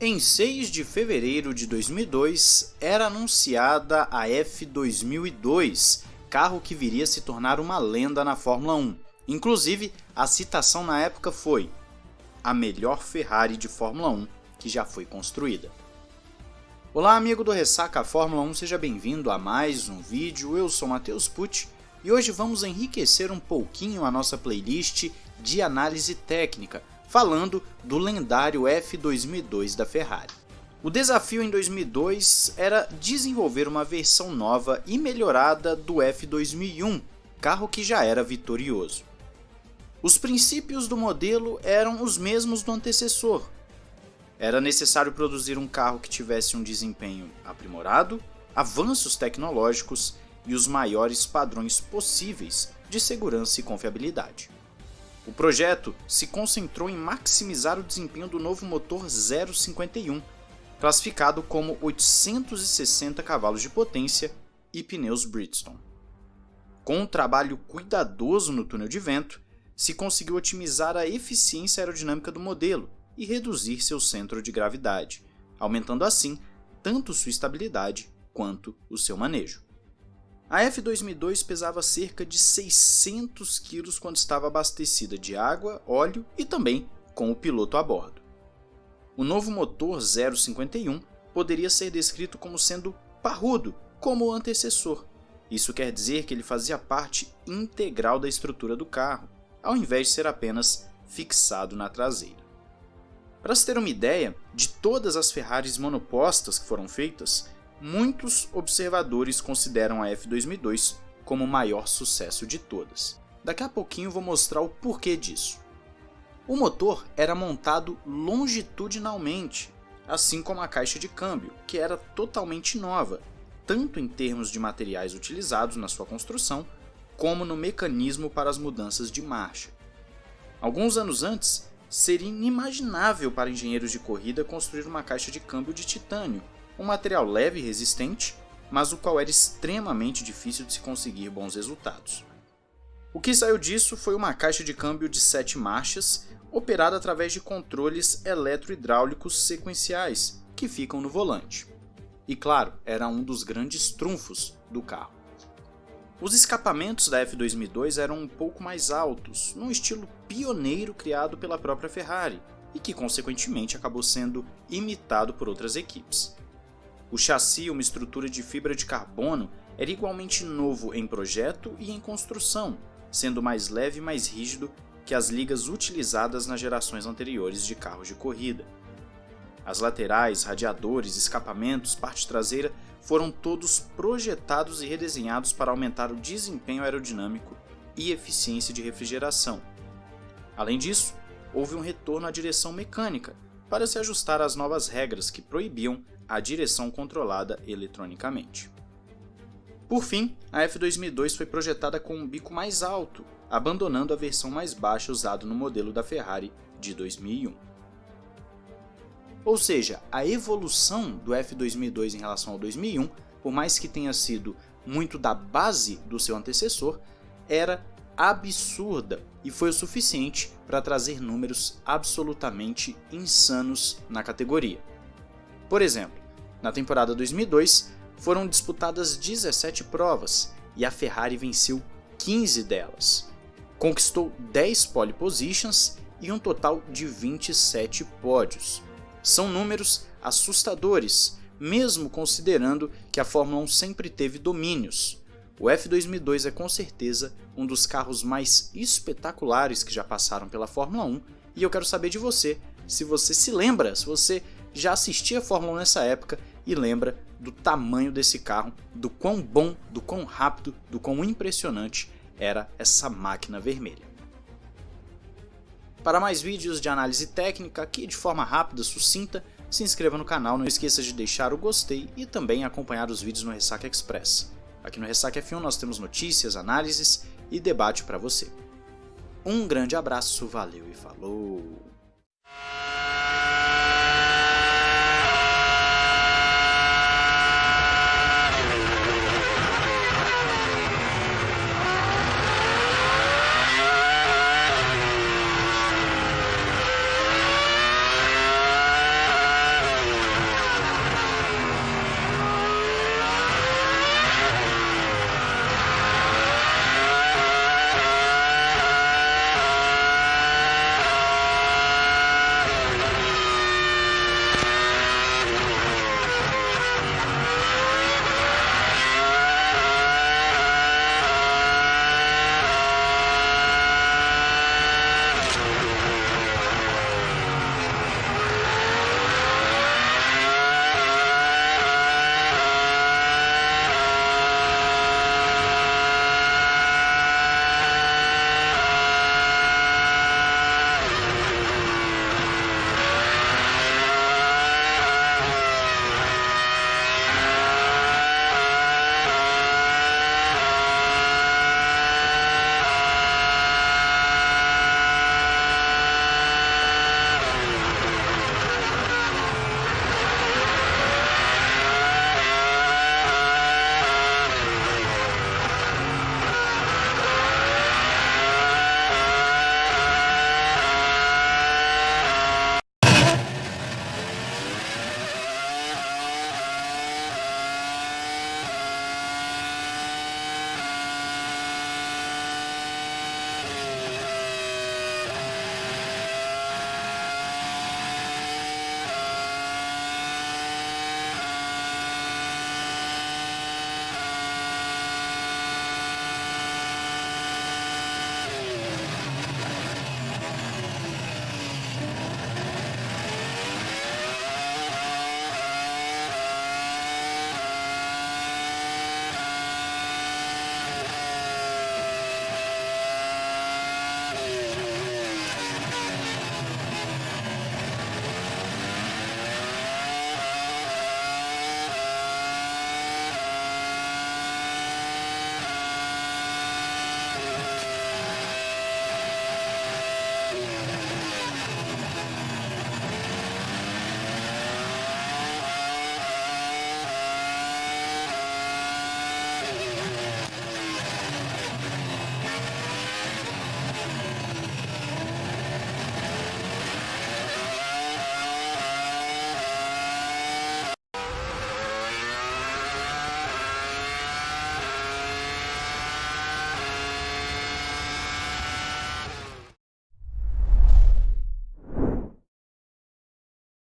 Em 6 de fevereiro de 2002, era anunciada a F2002, carro que viria a se tornar uma lenda na Fórmula 1. Inclusive, a citação na época foi: a melhor Ferrari de Fórmula 1 que já foi construída. Olá, amigo do Ressaca Fórmula 1, seja bem-vindo a mais um vídeo. Eu sou Matheus Pucci e hoje vamos enriquecer um pouquinho a nossa playlist de análise técnica, falando do lendário F2002 da Ferrari. O desafio em 2002 era desenvolver uma versão nova e melhorada do F2001, carro que já era vitorioso. Os princípios do modelo eram os mesmos do antecessor. Era necessário produzir um carro que tivesse um desempenho aprimorado, avanços tecnológicos e os maiores padrões possíveis de segurança e confiabilidade. O projeto se concentrou em maximizar o desempenho do novo motor 051, classificado como 860 cavalos de potência e pneus Bridgestone. Com um trabalho cuidadoso no túnel de vento, se conseguiu otimizar a eficiência aerodinâmica do modelo e reduzir seu centro de gravidade, aumentando assim tanto sua estabilidade quanto o seu manejo. A F2002 pesava cerca de 600 kg quando estava abastecida de água, óleo e também com o piloto a bordo. O novo motor 051 poderia ser descrito como sendo parrudo, como o antecessor. Isso quer dizer que ele fazia parte integral da estrutura do carro, ao invés de ser apenas fixado na traseira. Para se ter uma ideia, de todas as Ferraris monopostas que foram feitas, muitos observadores consideram a F2002 como o maior sucesso de todas. Daqui a pouquinho vou mostrar o porquê disso. O motor era montado longitudinalmente, assim como a caixa de câmbio, que era totalmente nova, tanto em termos de materiais utilizados na sua construção, como no mecanismo para as mudanças de marcha. Alguns anos antes, seria inimaginável para engenheiros de corrida construir uma caixa de câmbio de titânio, um material leve e resistente, mas o qual era extremamente difícil de se conseguir bons resultados. O que saiu disso foi uma caixa de câmbio de 7 marchas, operada através de controles eletrohidráulicos sequenciais, que ficam no volante. E claro, era um dos grandes trunfos do carro. Os escapamentos da F2002 eram um pouco mais altos, num estilo pioneiro criado pela própria Ferrari, e que consequentemente acabou sendo imitado por outras equipes. O chassi, uma estrutura de fibra de carbono, era igualmente novo em projeto e em construção, sendo mais leve e mais rígido que as ligas utilizadas nas gerações anteriores de carros de corrida. As laterais, radiadores, escapamentos, parte traseira foram todos projetados e redesenhados para aumentar o desempenho aerodinâmico e eficiência de refrigeração. Além disso, houve um retorno à direção mecânica para se ajustar às novas regras que proibiam a direção controlada eletronicamente. Por fim, a F2002 foi projetada com um bico mais alto, abandonando a versão mais baixa usada no modelo da Ferrari de 2001. Ou seja, a evolução do F2002 em relação ao 2001, por mais que tenha sido muito da base do seu antecessor, era absurda e foi o suficiente para trazer números absolutamente insanos na categoria. Por exemplo, na temporada 2002 foram disputadas 17 provas e a Ferrari venceu 15 delas. Conquistou 10 pole positions e um total de 27 pódios. São números assustadores, mesmo considerando que a Fórmula 1 sempre teve domínios. O F2002 é com certeza um dos carros mais espetaculares que já passaram pela Fórmula 1 e eu quero saber de você, se você se lembra, se você já assistia a Fórmula 1 nessa época e lembra do tamanho desse carro, do quão bom, do quão rápido, do quão impressionante era essa máquina vermelha. Para mais vídeos de análise técnica aqui de forma rápida, sucinta, se inscreva no canal, não esqueça de deixar o gostei e também acompanhar os vídeos no Ressaca Express. Aqui no Ressaca F1 nós temos notícias, análises e debate para você. Um grande abraço, valeu e falou!